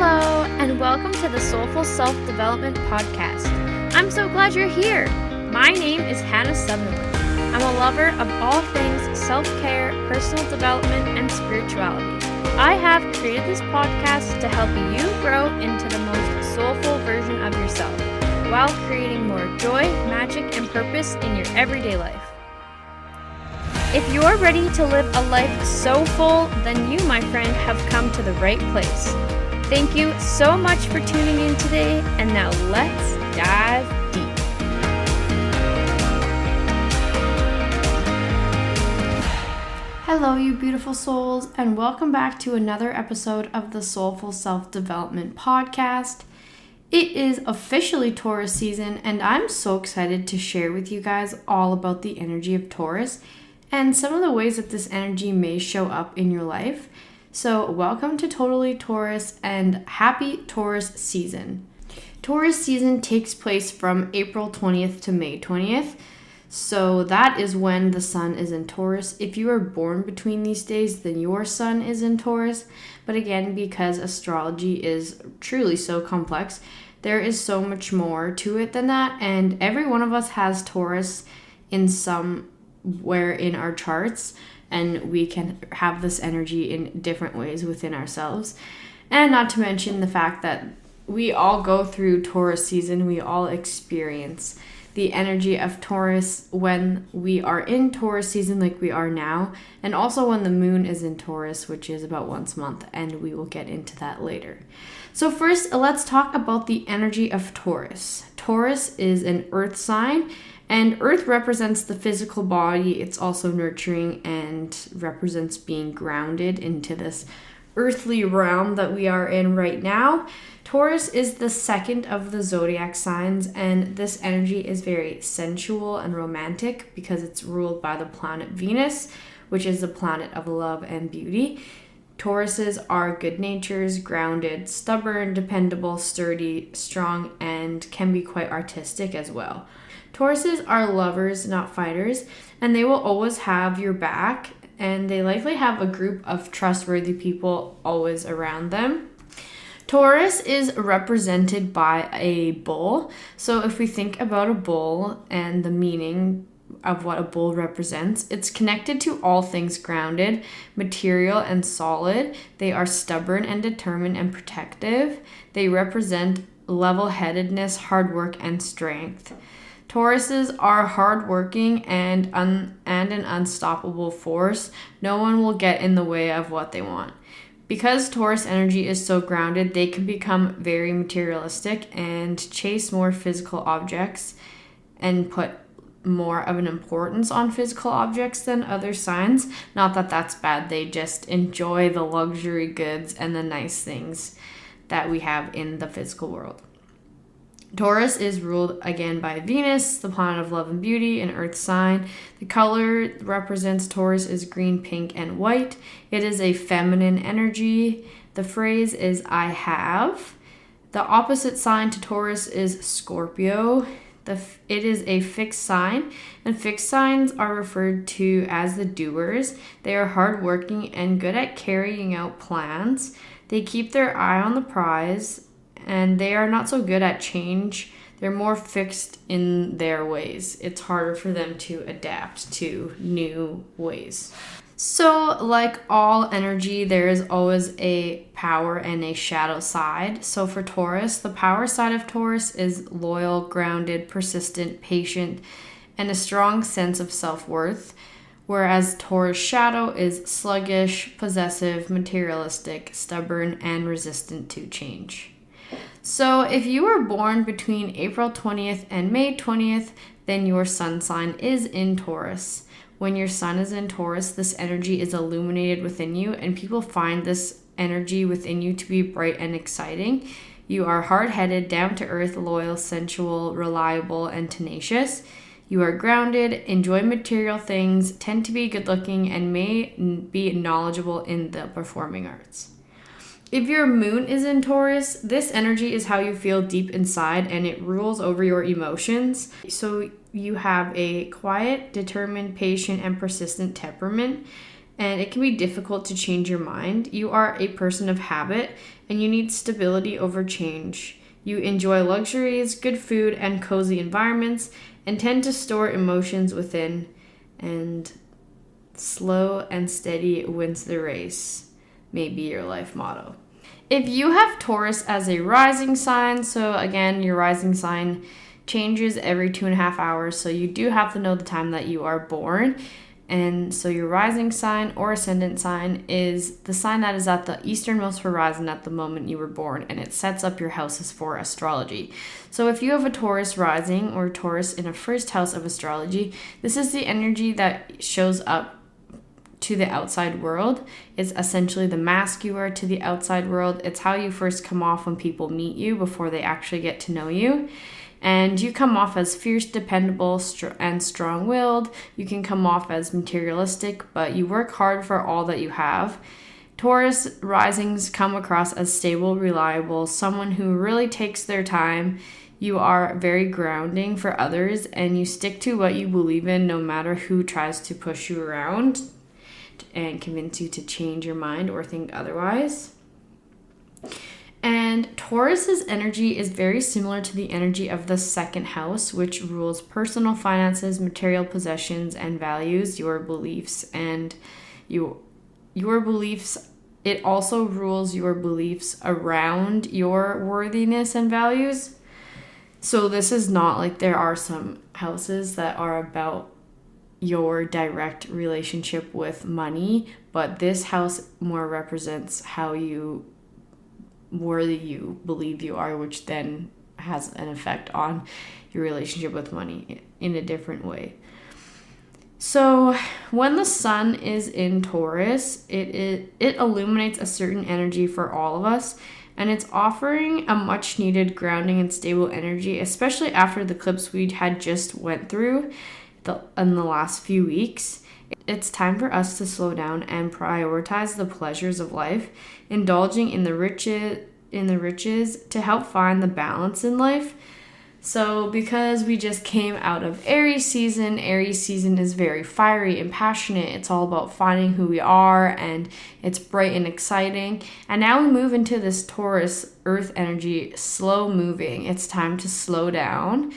Hello, and welcome to the Soulful Self-Development Podcast. I'm so glad you're here. My name is Hannah Sutherland. I'm a lover of all things self-care, personal development, and spirituality. I have created this podcast to help you grow into the most soulful version of yourself while creating more joy, magic, and purpose in your everyday life. If you're ready to live a life so full, then you, my friend, have come to the right place. Thank you so much for tuning in today, and now let's dive deep. Hello, you beautiful souls, and welcome back to another episode of the Soulful Self-Development Podcast. It is officially Taurus season, and I'm so excited to share with you guys all about the energy of Taurus and some of the ways that this energy may show up in your life. So welcome to Totally Taurus and happy Taurus season. Taurus season takes place from April 20th to May 20th. So that is when the sun is in Taurus. If you are born between these days, then your sun is in Taurus. But again, because astrology is truly so complex, there is so much more to it than that. And every one of us has Taurus in somewhere in our charts. And we can have this energy in different ways within ourselves. And not to mention the fact that we all go through Taurus season. We all experience the energy of Taurus when we are in Taurus season like we are now. And also when the moon is in Taurus, which is about once a month. And we will get into that later. So first, let's talk about the energy of Taurus. Taurus is an earth sign. And earth represents the physical body. It's also nurturing and represents being grounded into this earthly realm that we are in right now. Taurus is the second of the zodiac signs, and this energy is very sensual and romantic because it's ruled by the planet Venus, which is the planet of love and beauty. Tauruses are good natures, grounded, stubborn, dependable, sturdy, strong, and can be quite artistic as well. Tauruses are lovers, not fighters, and they will always have your back, and they likely have a group of trustworthy people always around them. Taurus is represented by a bull. So if we think about a bull and the meaning of what a bull represents, it's connected to all things grounded, material, and solid. They are stubborn and determined and protective. They represent level-headedness, hard work, and strength. Tauruses are hardworking and an unstoppable force. No one will get in the way of what they want. Because Taurus energy is so grounded, they can become very materialistic and chase more physical objects and put more of an importance on physical objects than other signs. Not that that's bad. They just enjoy the luxury goods and the nice things that we have in the physical world. Taurus is ruled again by Venus, the planet of love and beauty, an earth sign. The color represents Taurus is green, pink, and white. It is a feminine energy. The phrase is I have. The opposite sign to Taurus is Scorpio. It is a fixed sign, and fixed signs are referred to as the doers. They are hardworking and good at carrying out plans. They keep their eye on the prize, and they are not so good at change. They're more fixed in their ways. It's harder for them to adapt to new ways. So, like all energy, there is always a power and a shadow side. So for Taurus, the power side of Taurus is loyal, grounded, persistent, patient, and a strong sense of self-worth. Whereas Taurus shadow is sluggish, possessive, materialistic, stubborn, and resistant to change. So if you were born between April 20th and May 20th, then your sun sign is in Taurus. When your sun is in Taurus, this energy is illuminated within you, and people find this energy within you to be bright and exciting. You are hard-headed, down-to-earth, loyal, sensual, reliable, and tenacious. You are grounded, enjoy material things, tend to be good-looking, and may be knowledgeable in the performing arts. If your moon is in Taurus, this energy is how you feel deep inside, and it rules over your emotions. So you have a quiet, determined, patient, and persistent temperament, and it can be difficult to change your mind. You are a person of habit, and you need stability over change. You enjoy luxuries, good food, and cozy environments, and tend to store emotions within, and slow and steady wins the race may be your life motto. If you have Taurus as a rising sign, so again, your rising sign changes every 2.5 hours, so you do have to know the time that you are born. And so your rising sign or ascendant sign is the sign that is at the easternmost horizon at the moment you were born, and it sets up your houses for astrology. So if you have a Taurus rising or Taurus in a first house of astrology, this is the energy that shows up to the outside world. It's essentially the mask you are to the outside world. It's how you first come off when people meet you before they actually get to know you. And you come off as fierce, dependable, and strong-willed. You can come off as materialistic, but you work hard for all that you have. Taurus risings come across as stable, reliable, someone who really takes their time. You are very grounding for others, and you stick to what you believe in no matter who tries to push you around and convince you to change your mind or think otherwise. And Taurus's energy is very similar to the energy of the second house, which rules personal finances, material possessions, and values, your beliefs, and your beliefs. It also rules your beliefs around your worthiness and values. So this is not like there are some houses that are about your direct relationship with money, but this house more represents how worthy you believe you are, which then has an effect on your relationship with money in a different way. So when the sun is in Taurus, it illuminates a certain energy for all of us, and it's offering a much needed grounding and stable energy, especially after the eclipse we had just went through in the last few weeks. It's time for us to slow down and prioritize the pleasures of life, indulging in the riches to help find the balance in life. So because we just came out of Aries season is very fiery and passionate. It's all about finding who we are, and it's bright and exciting. And now we move into this Taurus earth energy, slow moving. It's time to slow down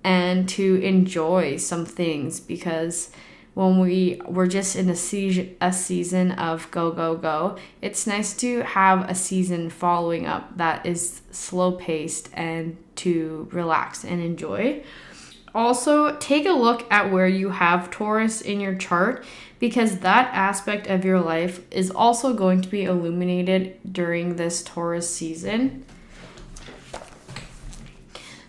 and to enjoy some things, because when we're just in a season of go, it's nice to have a season following up that is slow paced and to relax and enjoy. Also, take a look at where you have Taurus in your chart, because that aspect of your life is also going to be illuminated during this Taurus season.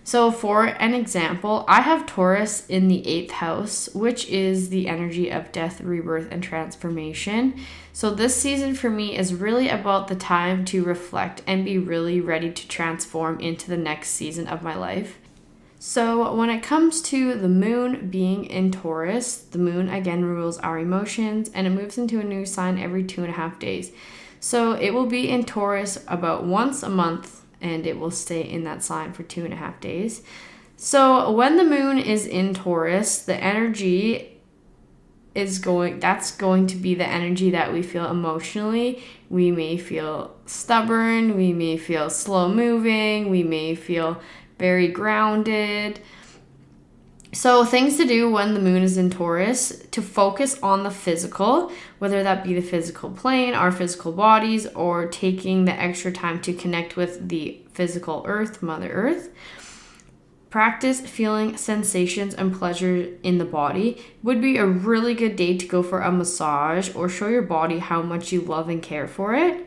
So for an example, I have Taurus in the 8th house, which is the energy of death, rebirth, and transformation. So this season for me is really about the time to reflect and be really ready to transform into the next season of my life. So when it comes to the moon being in Taurus, the moon again rules our emotions, and it moves into a new sign every 2.5 days. So it will be in Taurus about once a month, and it will stay in that sign for 2.5 days. So when the moon is in Taurus, the energy that's going to be the energy that we feel emotionally. We may feel stubborn, we may feel slow moving, we may feel very grounded. So things to do when the moon is in Taurus: to focus on the physical, whether that be the physical plane, our physical bodies, or taking the extra time to connect with the physical earth, Mother Earth. Practice feeling sensations and pleasure in the body. Would be a really good day to go for a massage or show your body how much you love and care for it.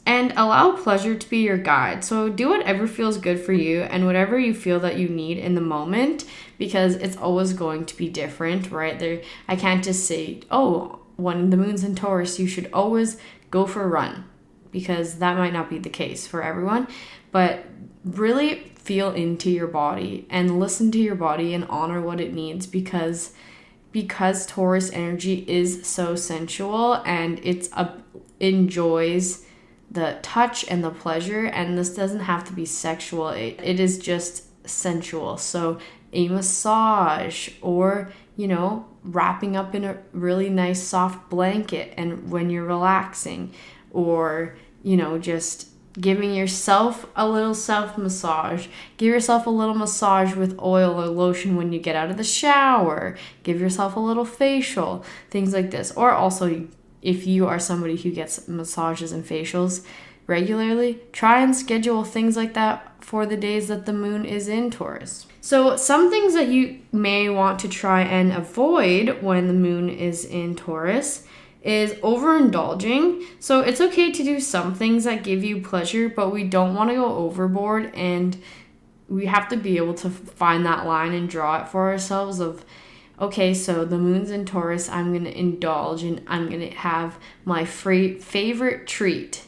And allow pleasure to be your guide. So do whatever feels good for you and whatever you feel that you need in the moment, because it's always going to be different, right? I can't just say, oh, when the moon's in Taurus, you should always go for a run, because that might not be the case for everyone. But really feel into your body and listen to your body and honor what it needs, because Taurus energy is so sensual, and it enjoys the touch and the pleasure, and this doesn't have to be sexual. It is just sensual. So a massage, or wrapping up in a really nice soft blanket and when you're relaxing, or, just giving yourself a little self massage. Give yourself a little massage with oil or lotion when you get out of the shower. Give yourself a little facial, things like this. Or also, if you are somebody who gets massages and facials regularly, try and schedule things like that for the days that the moon is in Taurus. So some things that you may want to try and avoid when the moon is in Taurus is overindulging. So it's okay to do some things that give you pleasure, but we don't want to go overboard, and we have to be able to find that line and draw it for ourselves of, okay, so the moon's in Taurus, I'm going to indulge and I'm going to have my favorite treat.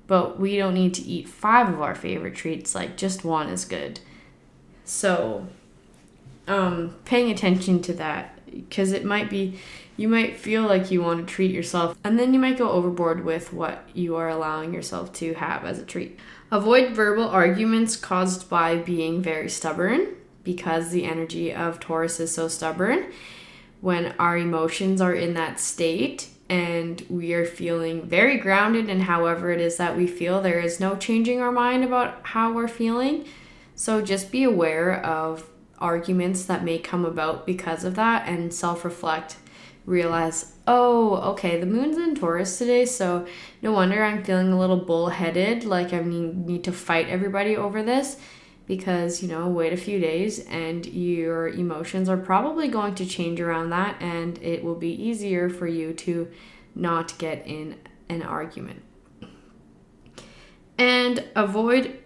But we don't need to eat 5 of our favorite treats, like just one is good. So paying attention to that, because you might feel like you want to treat yourself, and then you might go overboard with what you are allowing yourself to have as a treat. Avoid verbal arguments caused by being very stubborn, because the energy of Taurus is so stubborn. When our emotions are in that state and we are feeling very grounded in however it is that we feel, there is no changing our mind about how we're feeling. So just be aware of arguments that may come about because of that, and self-reflect. Realize, oh, okay, the moon's in Taurus today, so no wonder I'm feeling a little bullheaded, like I need to fight everybody over this, because, wait a few days and your emotions are probably going to change around that, and it will be easier for you to not get in an argument. And avoid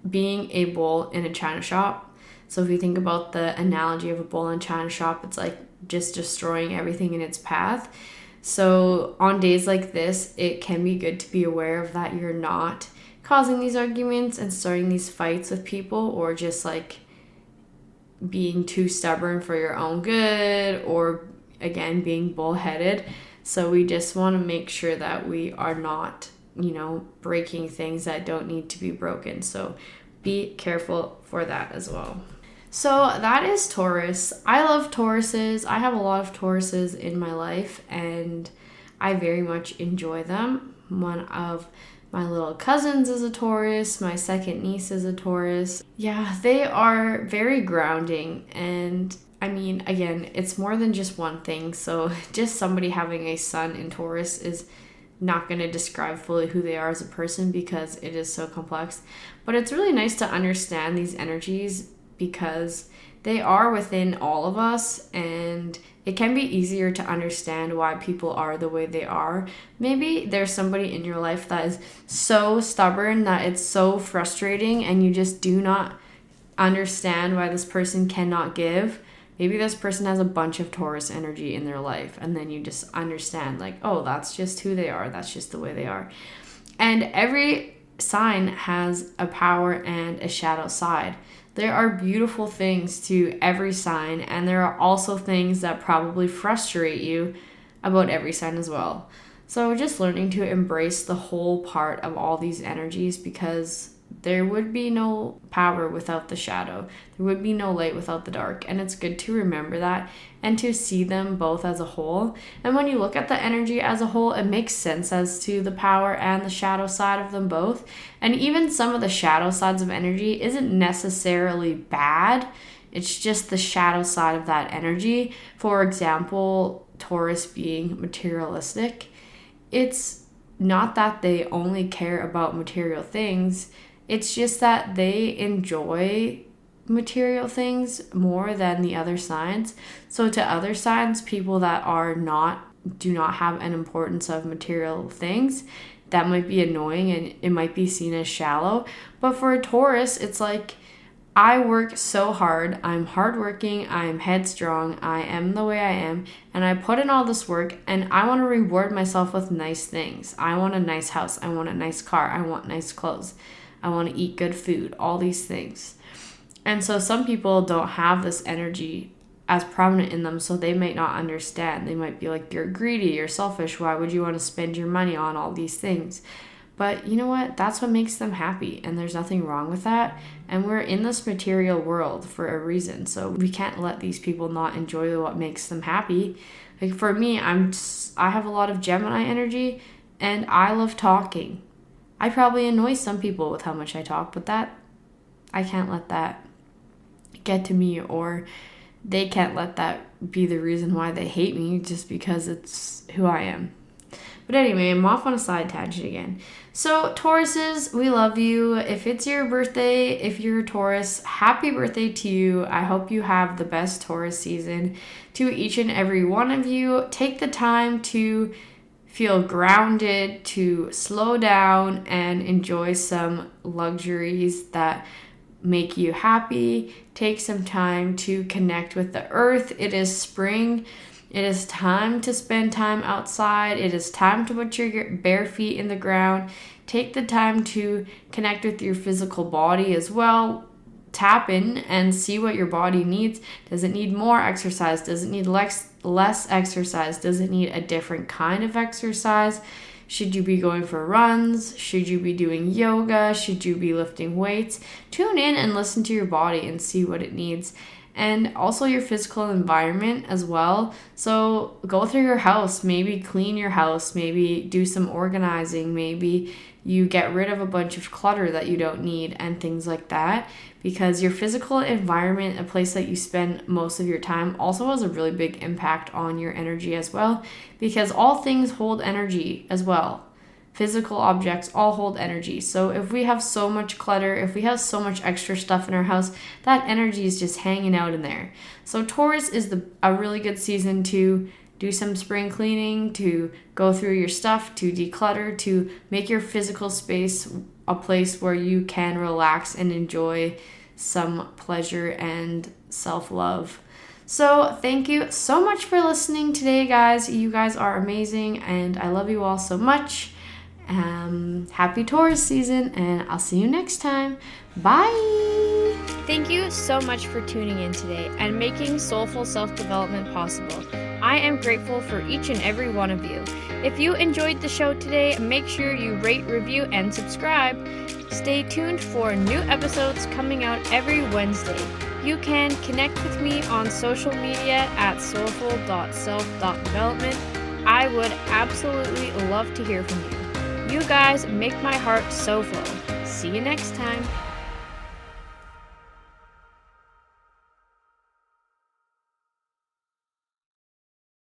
being a bull in a china shop. So if you think about the analogy of a bull in a china shop, it's like just destroying everything in its path. So on days like this, it can be good to be aware of that you're not causing these arguments and starting these fights with people, or just like being too stubborn for your own good, or again being bullheaded. So we just want to make sure that we are not, breaking things that don't need to be broken. So be careful for that as well. So that is Taurus. I love Tauruses. I have a lot of Tauruses in my life, and I very much enjoy them. One of my little cousins is a Taurus. My second niece is a Taurus. Yeah, they are very grounding. And I mean, again, it's more than just one thing. So just somebody having a sun in Taurus is not going to describe fully who they are as a person, because it is so complex. But it's really nice to understand these energies, because they are within all of us, and it can be easier to understand why people are the way they are. Maybe there's somebody in your life that is so stubborn that it's so frustrating, and you just do not understand why this person cannot give. Maybe this person has a bunch of Taurus energy in their life, and then you just understand, like, oh, that's just who they are. That's just the way they are. And every sign has a power and a shadow side. There are beautiful things to every sign, and there are also things that probably frustrate you about every sign as well. So just learning to embrace the whole part of all these energies, because there would be no power without the shadow. There would be no light without the dark. And it's good to remember that and to see them both as a whole. And when you look at the energy as a whole, it makes sense as to the power and the shadow side of them both. And even some of the shadow sides of energy isn't necessarily bad. It's just the shadow side of that energy. For example, Taurus being materialistic. It's not that they only care about material things. It's just that they enjoy material things more than the other signs. So to other signs, people that do not have an importance of material things, that might be annoying and it might be seen as shallow. But for a Taurus, it's like, I work so hard. I'm hardworking. I am headstrong. I am the way I am. And I put in all this work, and I want to reward myself with nice things. I want a nice house. I want a nice car. I want nice clothes. I want to eat good food, all these things. And so some people don't have this energy as prominent in them, so they might not understand. They might be like, you're greedy, you're selfish, why would you want to spend your money on all these things? But you know what? That's what makes them happy, and there's nothing wrong with that. And we're in this material world for a reason, so we can't let these people not enjoy what makes them happy. Like for me, I have a lot of Gemini energy, and I love talking. I probably annoy some people with how much I talk, but I can't let that get to me, or they can't let that be the reason why they hate me just because it's who I am. But anyway, I'm off on a side tangent again. So Tauruses, we love you. If it's your birthday, if you're a Taurus, happy birthday to you. I hope you have the best Taurus season. To each and every one of you, take the time to feel grounded, to slow down and enjoy some luxuries that make you happy. Take some time to connect with the earth. It is spring. It is time to spend time outside. It is time to put your bare feet in the ground. Take the time to connect with your physical body as well. Tap in and see what your body needs. Does it need more exercise? Does it need less exercise? Does it need a different kind of exercise? Should you be going for runs? Should you be doing yoga? Should you be lifting weights? Tune in and listen to your body and see what it needs. And also your physical environment as well. So go through your house, maybe clean your house, maybe do some organizing, maybe you get rid of a bunch of clutter that you don't need and things like that, because your physical environment, a place that you spend most of your time, also has a really big impact on your energy as well, because all things hold energy as well. Physical objects all hold energy. So if we have so much clutter, if we have so much extra stuff in our house, that energy is just hanging out in there. So Taurus is a really good season to do some spring cleaning, to go through your stuff, to declutter, to make your physical space a place where you can relax and enjoy some pleasure and self-love. So thank you so much for listening today, guys. You guys are amazing, and I love you all so much. Happy Taurus season, and I'll see you next time. Bye! Thank you so much for tuning in today and making soulful self-development possible. I am grateful for each and every one of you. If you enjoyed the show today, make sure you rate, review, and subscribe. Stay tuned for new episodes coming out every Wednesday. You can connect with me on social media at soulful.self.development. I would absolutely love to hear from you. You guys make my heart so full. See you next time.